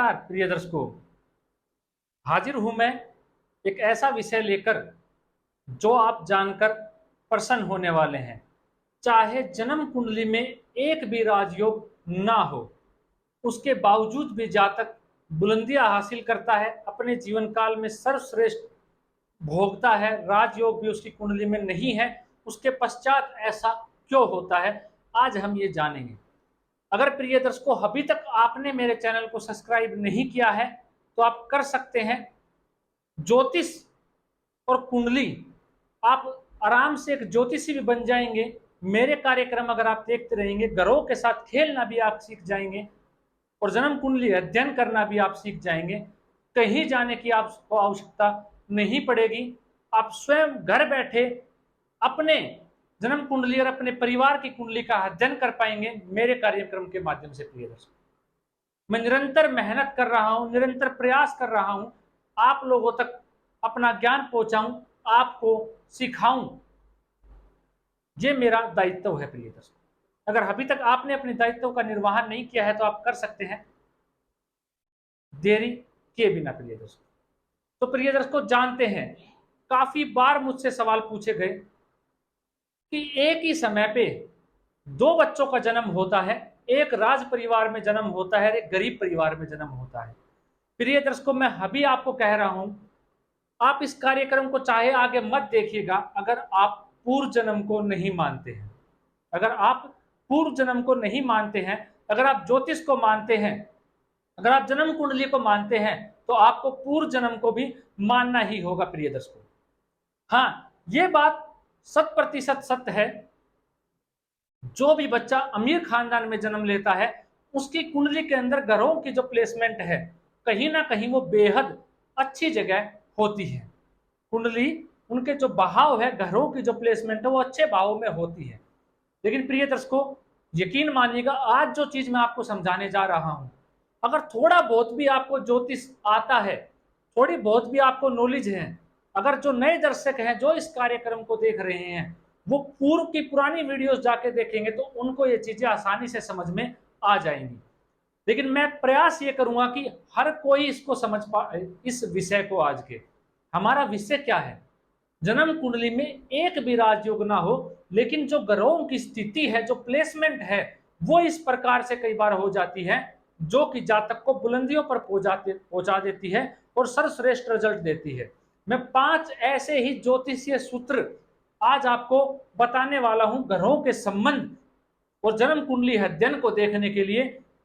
नमस्कार प्रिय दर्शकों, हाजिर हूं मैं एक ऐसा विषय लेकर जो आप जानकर प्रसन्न होने वाले हैं। चाहे जन्म कुंडली में एक भी राजयोग ना हो, उसके बावजूद भी जातक बुलंदियां हासिल करता है, अपने जीवन काल में सर्वश्रेष्ठ भोगता है, राजयोग भी उसकी कुंडली में नहीं है, उसके पश्चात ऐसा क्यों होता है, आज हम ये जानेंगे। अगर प्रिय दर्शकों अभी तक आपने मेरे चैनल को सब्सक्राइब नहीं किया है तो आप कर सकते हैं। ज्योतिष और कुंडली, आप आराम से एक ज्योतिषी भी बन जाएंगे। मेरे कार्यक्रम अगर आप देखते रहेंगे, ग्रहों के साथ खेलना भी आप सीख जाएंगे और जन्म कुंडली अध्ययन करना भी आप सीख जाएंगे। कहीं जाने की आपको आवश्यकता नहीं पड़ेगी। आप स्वयं घर बैठे अपने जन्म कुंडली और अपने परिवार की कुंडली का अध्ययन कर पाएंगे मेरे कार्यक्रम के माध्यम से। प्रिय दर्शक, मैं निरंतर मेहनत कर रहा हूं, निरंतर प्रयास कर रहा हूं, आप लोगों तक अपना ज्ञान पहुंचाऊं, आपको सिखाऊं। ये मेरा दायित्व है। प्रिय दर्शक, अगर अभी तक आपने अपने दायित्व का निर्वहन नहीं किया है तो आप कर सकते हैं देरी किए बिना। प्रिय दर्शक, तो प्रिय दर्शकों जानते हैं, काफी बार मुझसे सवाल पूछे गए कि एक ही समय पे दो बच्चों का जन्म होता है, एक राज परिवार में जन्म होता है, एक गरीब परिवार में जन्म होता है। प्रिय दर्शकों, मैं अभी आपको कह रहा हूं, आप इस कार्यक्रम को चाहे आगे मत देखिएगा अगर आप पूर्व जन्म को नहीं मानते हैं। अगर आप पूर्व जन्म को नहीं मानते हैं, अगर आप ज्योतिष को मानते हैं, अगर आप जन्म कुंडली को मानते हैं, तो आपको पूर्व जन्म को भी मानना ही होगा। प्रिय दर्शकों, हाँ, ये बात 100% सत्य है। जो भी बच्चा अमीर खानदान में जन्म लेता है, उसकी कुंडली के अंदर ग्रहों की जो प्लेसमेंट है, कहीं ना कहीं वो बेहद अच्छी जगह होती है। कुंडली, उनके जो भाव है, ग्रहों की जो प्लेसमेंट है, वो अच्छे भावों में होती है। लेकिन प्रिय दर्शकों, यकीन मानिएगा, आज जो चीज मैं आपको समझाने जा रहा हूं, अगर थोड़ा बहुत भी आपको ज्योतिष आता है, थोड़ी बहुत भी आपको नॉलेज है, अगर जो नए दर्शक हैं जो इस कार्यक्रम को देख रहे हैं, वो पूर्व की पुरानी वीडियोस जाके देखेंगे तो उनको ये चीजें आसानी से समझ में आ जाएंगी। लेकिन मैं प्रयास ये करूंगा कि हर कोई इसको समझ पाए, इस विषय को। आज के हमारा विषय क्या है? जन्म कुंडली में एक भी राजयोग ना हो, लेकिन जो ग्रहों की स्थिति है, जो प्लेसमेंट है, वो इस प्रकार से कई बार हो जाती है जो कि जातक को बुलंदियों पर पहुंचा देती है और सर्वश्रेष्ठ रिजल्ट देती है। मैं 5 ऐसे ही ज्योतिषीय सूत्र आज आपको बताने वाला हूं ग्रहों के संबंध और जन्म कुंडली अध्ययन को देखने के लिए।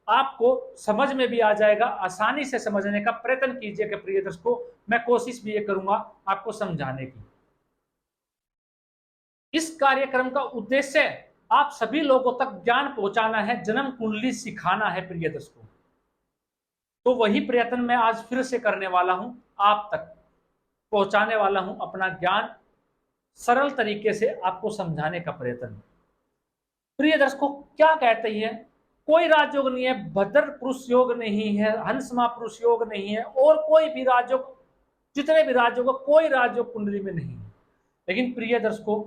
आपको समझ में भी आ जाएगा, आसानी से समझने का प्रयत्न कीजिएगा प्रिय दर्शकों। मैं कोशिश भी ये करूंगा आपको समझाने की। इस कार्यक्रम का उद्देश्य आप सभी लोगों तक ज्ञान पहुंचाना है, जन्म कुंडली सिखाना है प्रिय दर्शकों। तो वही प्रयत्न मैं आज फिर से करने वाला हूं, आप तक पहुंचाने वाला हूं अपना ज्ञान, सरल तरीके से आपको समझाने का प्रयत्न। प्रिय दर्शकों, क्या कहते हैं, कोई राजयोग नहीं है, भद्र पुरुष योग नहीं है, हंस महापुरुष योग नहीं है, और कोई भी राजयोग, जितने भी राजयोग, कोई राजयोग कुंडली में नहीं है। लेकिन प्रिय दर्शकों,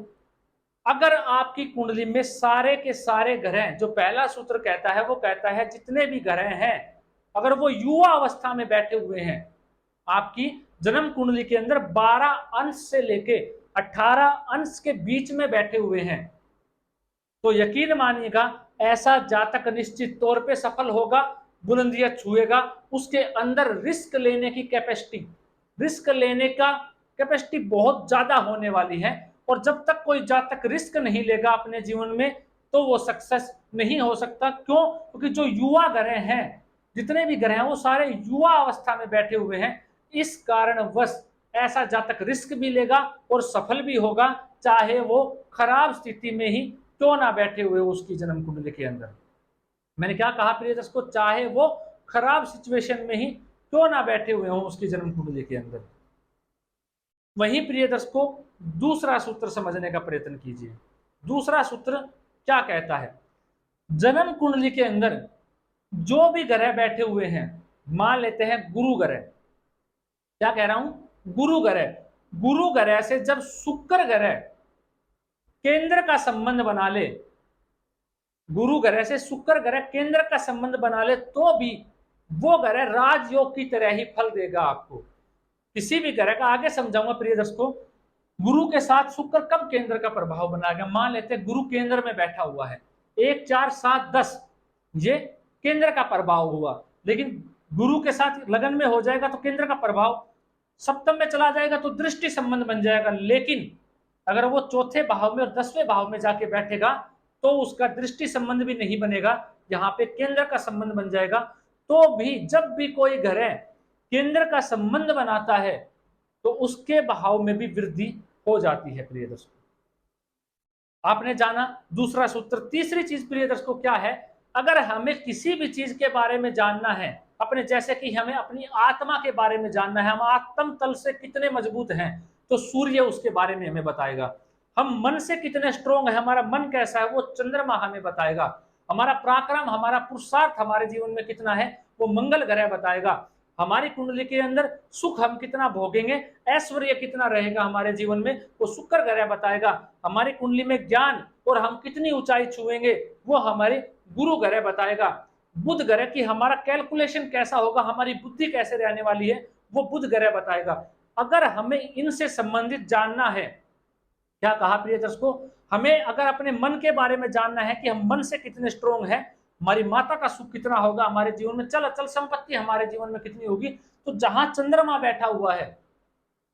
अगर आपकी कुंडली में सारे के सारे ग्रह, जो पहला सूत्र कहता है वो कहता है जितने भी ग्रह हैं, अगर वो युवा अवस्था में बैठे हुए हैं, आपकी जन्म कुंडली के अंदर 12 अंश से लेके 18 अंश के बीच में बैठे हुए हैं, तो यकीन मानिएगा ऐसा जातक निश्चित तौर पे सफल होगा, बुलंदियां छुएगा। उसके अंदर रिस्क लेने की कैपेसिटी, रिस्क लेने का कैपेसिटी बहुत ज्यादा होने वाली है। और जब तक कोई जातक रिस्क नहीं लेगा अपने जीवन में, तो वो सक्सेस नहीं हो सकता। क्यों? क्योंकि जो युवा ग्रह हैं, जितने भी ग्रह हैं, वो सारे युवा अवस्था में बैठे हुए हैं। इस कारणवश ऐसा जातक रिस्क भी लेगा और सफल भी होगा, चाहे वो खराब स्थिति में ही क्यों ना बैठे हुए उसकी जन्म कुंडली के अंदर। मैंने क्या कहा प्रिय दर्शकों? चाहे वो खराब सिचुएशन में ही क्यों ना बैठे हुए हों उसकी जन्म कुंडली के अंदर। वहीं प्रिय दर्शकों, दूसरा सूत्र समझने का प्रयत्न कीजिए। दूसरा सूत्र क्या कहता है? जन्म कुंडली के अंदर जो भी ग्रह बैठे हुए हैं, मान लेते हैं गुरु ग्रह, क्या कह रहा हूं? गुरु ग्रह। गुरु ग्रह से जब शुक्र ग्रह केंद्र का संबंध बना ले, गुरु ग्रह से शुक्र ग्रह केंद्र का संबंध बना ले, तो भी वो ग्रह राजयोग की तरह ही फल देगा आपको। किसी भी ग्रह का आगे समझाऊंगा प्रिय दर्शकों। गुरु के साथ शुक्र कब केंद्र का प्रभाव बनाएगा? मान लेते हैं गुरु केंद्र में बैठा हुआ है, 1 4 7 10 ये केंद्र का प्रभाव हुआ, लेकिन गुरु के साथ लगन में हो जाएगा तो केंद्र का प्रभाव सप्तम में चला जाएगा तो दृष्टि संबंध बन जाएगा। लेकिन अगर वो चौथे भाव में और 10वें भाव में जाके बैठेगा तो उसका दृष्टि संबंध भी नहीं बनेगा, यहाँ पे केंद्र का संबंध बन जाएगा। तो भी जब भी कोई ग्रह केंद्र का संबंध बनाता है तो उसके भाव में भी वृद्धि हो जाती है प्रिय दर्शकों। आपने जाना दूसरा सूत्र। तीसरी चीज प्रिय दर्शकों क्या है? अगर हमें किसी भी चीज के बारे में जानना है, अपने जैसे कि हमें अपनी आत्मा के बारे में जानना है, हम आत्म तल से कितने मजबूत हैं तो सूर्य उसके बारे में हमें बताएगा। हम मन से कितने स्ट्रोंग है, हमारा मन कैसा है वो चंद्रमा हमें बताएगा। हमारा पराक्रम, हमारा पुरुषार्थ हमारे जीवन में कितना है वो मंगल ग्रह बताएगा। हमारी कुंडली के अंदर सुख हम कितना भोगेंगे, ऐश्वर्य कितना रहेगा हमारे जीवन में वो शुक्र ग्रह बताएगा। हमारी कुंडली में ज्ञान और हम कितनी ऊंचाई छुएंगे वो हमारे गुरु ग्रह बताएगा। बुध ग्रह की हमारा कैलकुलेशन कैसा होगा, हमारी बुद्धि कैसे रहने वाली है वो बुध ग्रह बताएगा। अगर हमें इनसे संबंधित जानना है, क्या कहा प्रिय दर्शकों, हमें अगर अपने मन के बारे में जानना है कि हम मन से कितने स्ट्रोंग हैं, हमारी माता का सुख कितना होगा हमारे जीवन में, चल अचल संपत्ति हमारे जीवन में कितनी होगी, तो जहां चंद्रमा बैठा हुआ है,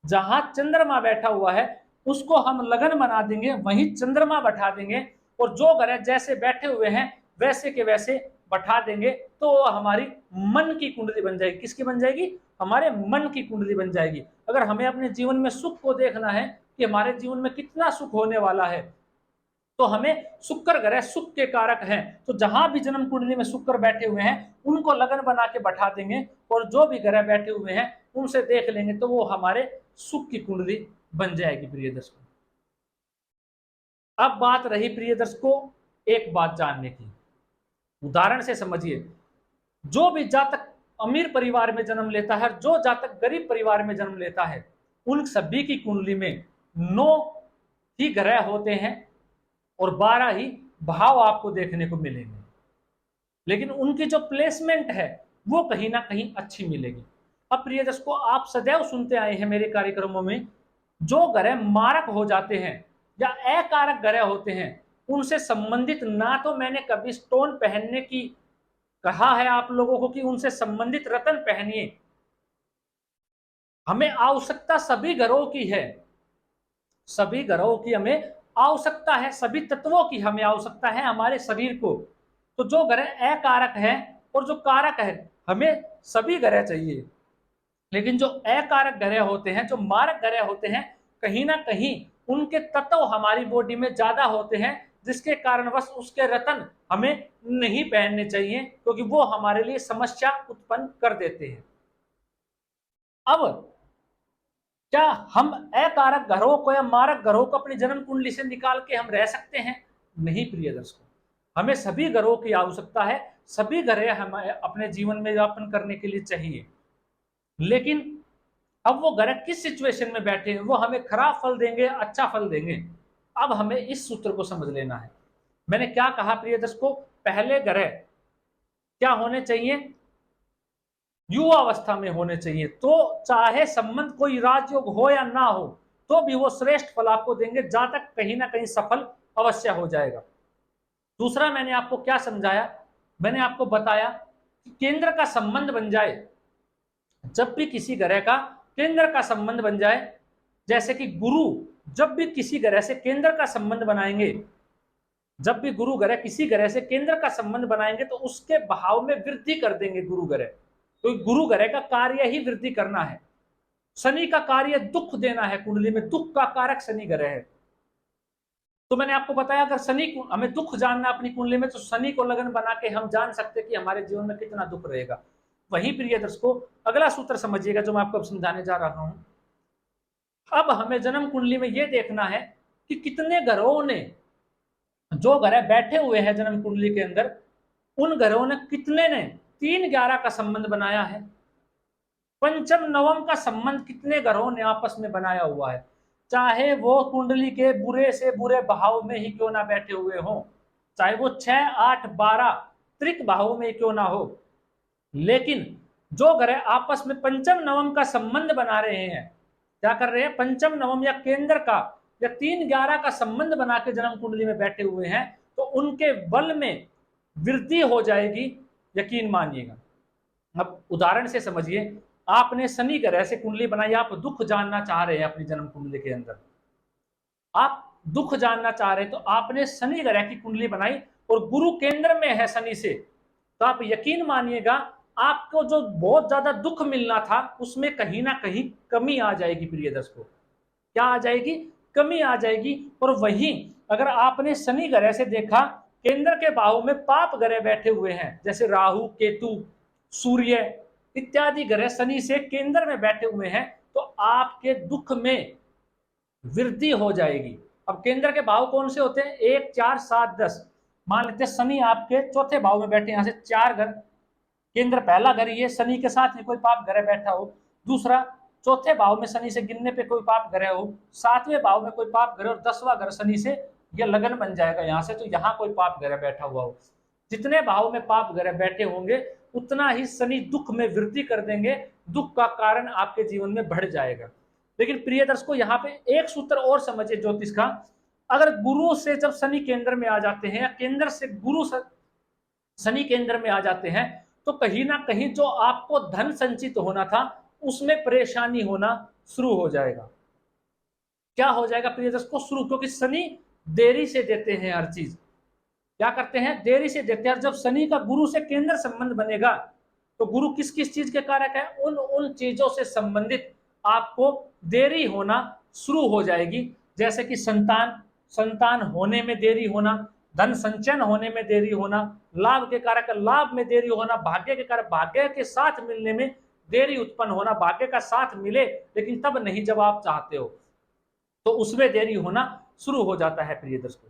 जहां चंद्रमा बैठा हुआ है उसको हम लगन बना देंगे, वहीं चंद्रमा बैठा देंगे और जो ग्रह जैसे बैठे हुए हैं वैसे के वैसे बैठा देंगे तो हमारी मन की कुंडली बन जाएगी। किसकी बन जाएगी? हमारे मन की कुंडली बन जाएगी। अगर हमें अपने जीवन में सुख को देखना है कि हमारे जीवन में कितना सुख होने वाला है तो हमें शुक्र ग्रह सुख के कारक हैं, तो जहां भी जन्म कुंडली में शुक्र बैठे हुए हैं उनको लगन बना के बैठा देंगे और जो भी ग्रह बैठे हुए हैं उनसे देख लेंगे तो वो हमारे सुख की कुंडली बन जाएगी प्रिय दर्शकों। अब बात रही प्रिय दर्शकों एक बात जानने की, उदाहरण से समझिए। जो भी जातक अमीर परिवार में जन्म लेता है, जो जातक गरीब परिवार में जन्म लेता है, उन सभी की कुंडली में 9 ही ग्रह होते हैं और 12 ही भाव आपको देखने को मिलेंगे, लेकिन उनकी जो प्लेसमेंट है वो कहीं ना कहीं अच्छी मिलेगी। अब प्रिय दर्शकों आप सदैव सुनते आए हैं मेरे कार्यक्रमों में, जो ग्रह मारक हो जाते हैं या अकारक ग्रह होते हैं उनसे संबंधित, ना तो मैंने कभी स्टोन पहनने की कहा है आप लोगों को कि उनसे संबंधित रत्न पहनिए, हमें आवश्यकता सभी ग्रहों की है, सभी ग्रहों की हमें आवश्यकता है, सभी तत्वों की हमें आवश्यकता है हमारे शरीर को। तो जो ग्रह अकारक है और जो कारक है हमें सभी ग्रह चाहिए, लेकिन जो अकारक ग्रह होते हैं, जो मारक ग्रह होते हैं, कहीं ना कहीं उनके तत्व हमारी बॉडी में ज्यादा होते हैं, जिसके कारणवश उसके रत्न हमें नहीं पहनने चाहिए क्योंकि वो हमारे लिए समस्या उत्पन्न कर देते हैं। अब क्या हम अकारक ग्रहों को या मारक ग्रहों को अपनी जन्म कुंडली से निकाल के हम रह सकते हैं? नहीं प्रिय दर्शकों, हमें सभी ग्रहों की आवश्यकता है, सभी ग्रह हमें अपने जीवन में यापन करने के लिए चाहिए, लेकिन अब वो ग्रह किस सिचुएशन में बैठे हैं, वो हमें खराब फल देंगे अच्छा फल देंगे। अब हमें इस सूत्र को समझ लेना है। मैंने क्या कहा प्रिय दर्शकों, पहले ग्रह क्या होने चाहिए? युवा अवस्था में होने चाहिए, तो चाहे संबंध कोई राजयोग हो या ना हो तो भी वो श्रेष्ठ फल आपको देंगे, जहां तक कहीं ना कहीं सफल अवश्य हो जाएगा। दूसरा मैंने आपको क्या समझाया, मैंने आपको बताया कि केंद्र का संबंध बन जाए, जब भी किसी ग्रह का केंद्र का संबंध बन जाए, जैसे कि गुरु जब भी किसी ग्रह से केंद्र का संबंध बनाएंगे, जब भी गुरु ग्रह किसी ग्रह से केंद्र का संबंध बनाएंगे तो उसके भाव में वृद्धि कर देंगे गुरु ग्रह। तो गुरु ग्रह का कार्य ही वृद्धि करना है। शनि का कार्य दुख देना है, कुंडली में दुख का कारक शनि ग्रह है। तो मैंने आपको बताया अगर शनि को हमें दुख जानना अपनी कुंडली में तो शनि को लगन बना के हम जान सकते कि हमारे जीवन में कितना दुख रहेगा। वही प्रिय दर्शकों अगला सूत्र समझिएगा जो मैं आपको अब समझाने जा रहा हूं। अब हमें जन्म कुंडली में यह देखना है कि कितने ग्रहों ने, जो ग्रह बैठे हुए हैं जन्म कुंडली के अंदर, उन ग्रहों ने कितने ने 3-11 का संबंध बनाया है, पंचम नवम का संबंध कितने ग्रहों ने आपस में बनाया हुआ है, चाहे वो कुंडली के बुरे से बुरे भाव में ही क्यों ना बैठे हुए हों, चाहे वो 6, 8, 12 त्रिक भावों में क्यों ना हो, लेकिन जो ग्रह आपस में पंचम नवम का संबंध बना रहे हैं, क्या कर रहे हैं, पंचम नवम या केंद्र का या 3-11 का संबंध बना के जन्म कुंडली में बैठे हुए हैं, तो उनके बल में वृद्धि हो जाएगी, यकीन मानिएगा। अब उदाहरण से समझिए, आपने शनि ग्रह से कुंडली बनाई, आप दुख जानना चाह रहे हैं अपनी जन्म कुंडली के अंदर, आप दुख जानना चाह रहे हैं, तो आपने शनि ग्रह की कुंडली बनाई और गुरु केंद्र में है शनि से, तो आप यकीन मानिएगा आपको जो बहुत ज्यादा दुख मिलना था उसमें कहीं ना कहीं कमी आ जाएगी प्रिय दर्शकों। क्या आ जाएगी, कमी आ जाएगी। और वहीं अगर आपने शनि ग्रह से देखा केंद्र के भाव में पाप ग्रह बैठे हुए हैं, जैसे राहु, केतु, सूर्य इत्यादि ग्रह शनि से केंद्र में बैठे हुए हैं, तो आपके दुख में वृद्धि हो जाएगी। अब केंद्र के भाव कौन से होते हैं, 1, 4, 7, 10। मान लेते हैं शनि आपके चौथे भाव में बैठे, यहां से 4 घर, केंद्र पहला घर ये, शनि के साथ में कोई पाप ग्रह बैठा हो, दूसरा चौथे भाव में शनि से गिनने पे कोई पाप ग्रह हो, 7वें भाव में कोई पाप ग्रह और 10वां घर शनि से ये लगन बन जाएगा यहां से, तो यहां कोई पाप ग्रह बैठा हुआ हो। जितने भाव में पाप ग्रह बैठे होंगे उतना ही शनि दुख में वृद्धि कर देंगे, दुख का कारण आपके जीवन में बढ़ जाएगा। लेकिन प्रिय दर्शकों, यहाँ पे एक सूत्र और समझिए ज्योतिष का, अगर गुरु से जब शनि केंद्र में आ जाते हैं या केंद्र से गुरु शनि केंद्र में आ जाते हैं, तो कहीं ना कहीं जो आपको धन संचित होना था उसमें परेशानी होना शुरू हो जाएगा। क्या हो जाएगा प्रिय दर्शकों, शुरू, क्योंकि शनि देरी से देते हैं हर चीज, क्या करते हैं, देरी से देते हैं। जब शनि का गुरु से केंद्र संबंध बनेगा तो गुरु किस किस चीज के कारक है, उन उन चीजों से संबंधित आपको देरी होना शुरू हो जाएगी, जैसे कि संतान होने में देरी होना, धन संचयन होने में देरी होना, लाभ के कारक लाभ में देरी होना, भाग्य के कारक भाग्य के साथ मिलने में देरी उत्पन्न होना, भाग्य का साथ मिले लेकिन तब नहीं जब आप चाहते हो, तो उसमें देरी होना शुरू हो जाता है प्रिय दर्शकों।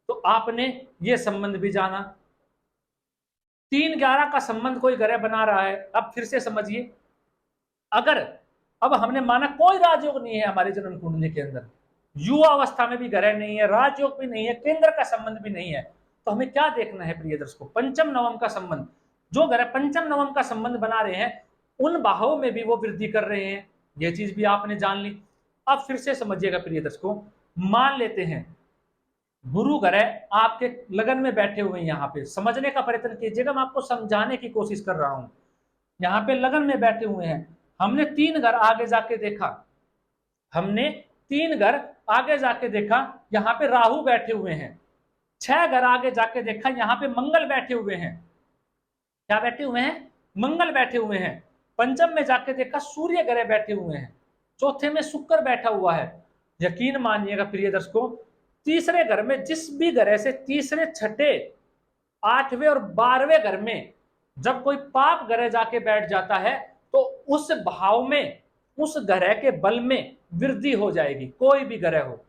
तो आपने ये संबंध भी जाना। 3-11 का संबंध कोई ग्रह बना रहा है, अब फिर से समझिए, अगर अब हमने माना कोई राजयोग नहीं है हमारे जन्म कुंडली के अंदर, युवा अवस्था में भी ग्रह नहीं है, राजयोग भी नहीं है, केंद्र का संबंध भी नहीं है, तो हमें क्या देखना है प्रिय दर्शकों, पंचम नवम का संबंध। जो ग्रह पंचम नवम का संबंध बना रहे हैं उन भावों में भी वो वृद्धि कर रहे हैं, ये चीज भी आपने जान ली। अब फिर से समझिएगा प्रिय दर्शकों, मान लेते हैं गुरु ग्रह आपके लगन में बैठे हुए हैं, यहाँ पे समझने का प्रयत्न कीजिएगा, मैं आपको समझाने की कोशिश कर रहा हूं। यहाँ पे लगन में बैठे हुए हैं, हमने 3 घर आगे जाके देखा, हमने 3 घर आगे जाके देखा, यहाँ पे राहु बैठे हुए हैं। 6 घर आगे जाके देखा, यहाँ पे मंगल बैठे हुए हैं। क्या बैठे हुए हैं, मंगल बैठे हुए हैं। पंचम में जाके देखा सूर्य ग्रह बैठे हुए हैं। चौथे में शुक्र बैठा हुआ है। यकीन मानिएगा प्रिय दर्शकों, तीसरे घर में जिस भी ग्रह से तीसरे, छठे, 8वें और 12वें घर में जब कोई पाप ग्रह जाके बैठ जाता है तो उस भाव में उस ग्रह के बल में वृद्धि हो जाएगी, कोई भी ग्रह हो।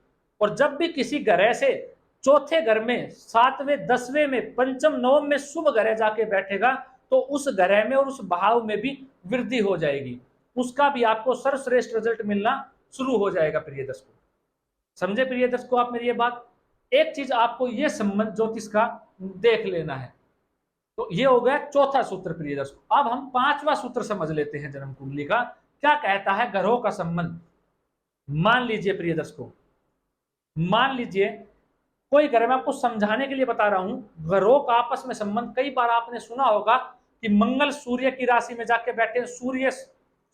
और जब भी किसी ग्रह से चौथे घर में, 7वें, 10वें में, पंचम, नवम में शुभ ग्रह जाके बैठेगा तो उस ग्रह में और उस भाव में भी वृद्धि हो जाएगी, उसका भी आपको सर्वश्रेष्ठ रिजल्ट मिलना शुरू हो जाएगा प्रिय दर्शकों। समझे प्रिय दर्शकों आप मेरी ये बात। एक चीज आपको ये संबंध ज्योतिष का देख लेना है। तो ये हो गया चौथा सूत्र प्रिय दर्शकों। अब हम 5वां सूत्र समझ लेते हैं जन्म कुंडली का, क्या कहता है ग्रहों का संबंध। मान लीजिए प्रिय दर्शकों, मान लीजिए कोई ग्रह, मैं आपको समझाने के लिए बता रहा हूं, ग्रहों का आपस में संबंध। कई बार आपने सुना होगा कि मंगल सूर्य की राशि में जाके बैठे, सूर्य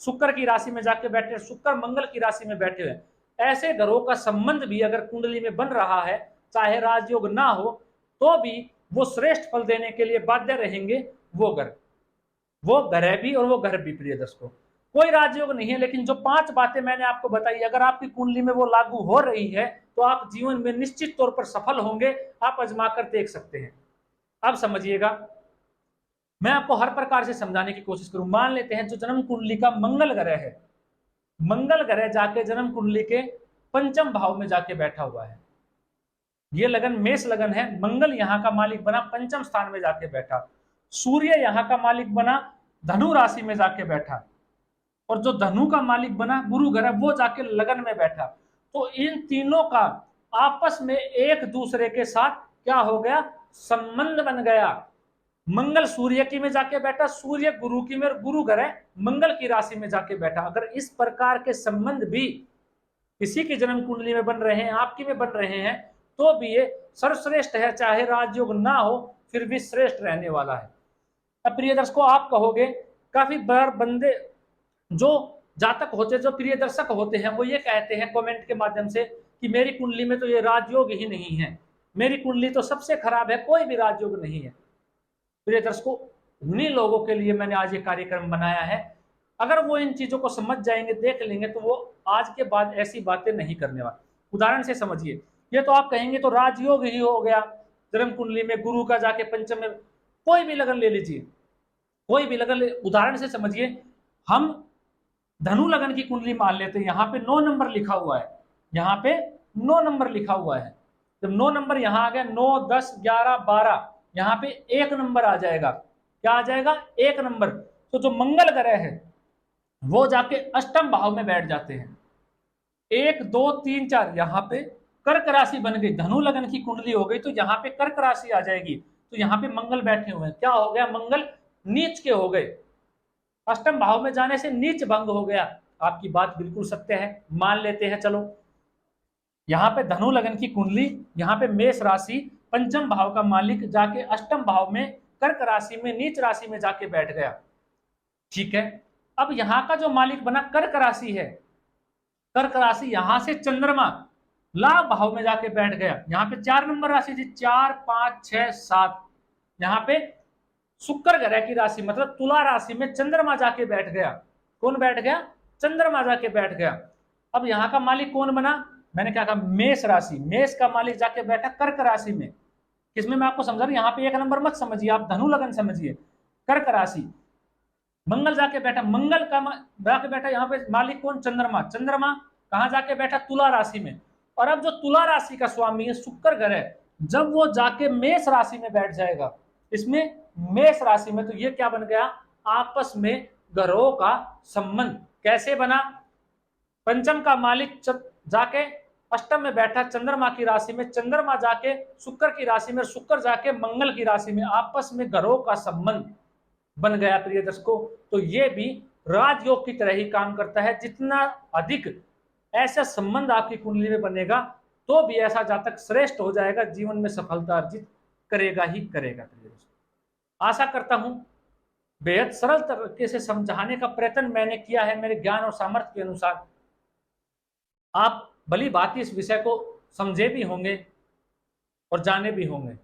शुक्र की राशि में जाके बैठे, शुक्र मंगल की राशि में बैठे हुए। ऐसे ग्रहों का संबंध भी अगर कुंडली में बन रहा है, चाहे राजयोग ना हो तो भी वो श्रेष्ठ फल देने के लिए बाध्य रहेंगे, वो ग्रह भी और वो घर भी प्रिय दर्शकों। कोई राजयोग नहीं है, लेकिन जो 5 बातें मैंने आपको बताई, अगर आपकी कुंडली में वो लागू हो रही है तो आप जीवन में निश्चित तौर पर सफल होंगे। आप आजमा कर देख सकते हैं। अब समझिएगा, मैं आपको हर प्रकार से समझाने की कोशिश करूं। मान लेते हैं जो जन्म कुंडली का मंगल ग्रह है, मंगल ग्रह जाके जन्म कुंडली के पंचम भाव में जाके बैठा हुआ है। ये लगन मेष लगन है, मंगल यहाँ का मालिक बना पंचम स्थान में जाके बैठा, सूर्य यहाँ का मालिक बना धनु राशि में जाके बैठा, और जो धनु का मालिक बना गुरु ग्रह वो जाके लगन में बैठा। तो इन तीनों का आपस में एक दूसरे के साथ क्या हो गया, संबंध बन गया। मंगल सूर्य की में जाके बैठा, सूर्य गुरु की में, और गुरु घर है मंगल की राशि में जाके बैठा। अगर इस प्रकार के संबंध भी किसी की जन्म कुंडली में बन रहे हैं, आपकी में बन रहे हैं, तो भी ये सर्वश्रेष्ठ है। चाहे राजयोग ना हो फिर भी श्रेष्ठ रहने वाला है। अब प्रिय दर्शकों, आप कहोगे काफी बार बंदे जो जातक होते, जो प्रिय दर्शक होते हैं, वो ये कहते हैं कमेंट के माध्यम से कि मेरी कुंडली में तो ये राजयोग ही नहीं है, मेरी कुंडली तो सबसे खराब है, कोई भी राजयोग नहीं है। प्रिय दर्शकों, उन्हीं लोगों के लिए मैंने आज ये कार्यक्रम बनाया है। अगर वो इन चीजों को समझ जाएंगे, देख लेंगे, तो वो आज के बाद ऐसी बातें नहीं करने वाले। उदाहरण से समझिए, ये तो आप कहेंगे तो राजयोग ही हो गया, जन्म कुंडली में गुरु का जाके पंचम में, कोई भी लगन ले लीजिए, कोई भी लगन उदाहरण से समझिए, हम धनु लगन की कुंडली मान लेते हैं, यहाँ पे 9 नंबर लिखा हुआ है, यहाँ पे 9 नंबर लिखा हुआ है। जब 9 नंबर यहाँ आ गया, 9, 10, 11, 12, यहाँ पे 1 नंबर आ जाएगा। क्या आ जाएगा? 1 नंबर। तो जो मंगल ग्रह है वो जाके अष्टम भाव में बैठ जाते हैं। 1, 2, 3, 4 यहाँ पे कर्क राशि बन गई, धनु लगन की कुंडली हो गई, तो यहाँ पे कर्क राशि आ जाएगी। तो यहाँ पे मंगल बैठे हुए हैं, क्या हो गया? मंगल नीच के हो गए, अष्टम भाव में जाने से नीच भंग हो गया। आपकी बात बिल्कुल सत्य है, मान लेते हैं। चलो, यहाँ पे धनु लगन की कुंडली, यहाँ पे मेष राशि, पंचम भाव का मालिक जाके अष्टम भाव में कर्क राशि में, नीच राशि में जाके बैठ गया। ठीक है, अब यहाँ का जो मालिक बना कर्क राशि है, कर्क राशि, यहां से चंद्रमा लाभ भाव में जाके बैठ गया। यहाँ पे 4 नंबर राशि थी, 4, 5, 6, 7, यहाँ पे शुक्र ग्रह की राशि मतलब तुला राशि में चंद्रमा जाके बैठ गया। कौन बैठ गया? चंद्रमा जाके बैठ गया। अब यहाँ का मालिक कौन बना? मैंने क्या कहा? मेष राशि। मेष का मालिक जाके बैठा कर्क राशि में। किसमें? मैं आपको समझा रहा हूं, यहाँ पे 1 नंबर मत समझिए, आप धनु लगन समझिए। कर्क राशि, मंगल जाके बैठा, मंगल का जाके बैठा यहाँ पे मालिक कौन? चंद्रमा। चंद्रमा कहाँ जाके बैठा? तुला राशि में। और अब जो तुला राशि का स्वामी है शुक्र ग्रह, जब वो जाके मेष राशि में बैठ जाएगा, इसमें मेष राशि में, तो ये क्या बन गया? आपस में ग्रहों का संबंध। कैसे बना? पंचम का मालिक जाके अष्टम में बैठा चंद्रमा की राशि में, चंद्रमा जाके शुक्र की राशि में, शुक्र जाके मंगल की राशि में, आपस में ग्रहों का संबंध बन गया। प्रिय दर्शकों, तो ये भी राजयोग की तरह ही काम करता है। जितना अधिक ऐसा संबंध आपकी कुंडली में बनेगा, तो भी ऐसा जातक श्रेष्ठ हो जाएगा, जीवन में सफलता अर्जित करेगा ही करेगा। प्रिय दोस्तों, आशा करता हूं बेहद सरल तरीके से समझाने का प्रयत्न मैंने किया है, मेरे ज्ञान और सामर्थ्य के अनुसार। आप भली भांति इस विषय को समझे भी होंगे और जाने भी होंगे।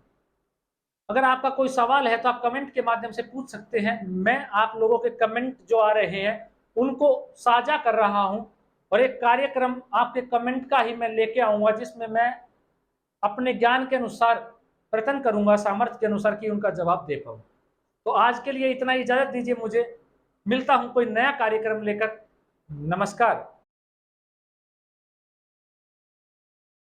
अगर आपका कोई सवाल है तो आप कमेंट के माध्यम से पूछ सकते हैं। मैं आप लोगों के कमेंट जो आ रहे हैं उनको साझा कर रहा हूं, और एक कार्यक्रम आपके कमेंट का ही मैं लेके आऊंगा, जिसमें मैं अपने ज्ञान के अनुसार प्रयत्न करूंगा, सामर्थ्य के अनुसार, कि उनका जवाब दे पाऊं। तो आज के लिए इतना, इजाजत दीजिए मुझे, मिलता हूं कोई नया कार्यक्रम लेकर। नमस्कार।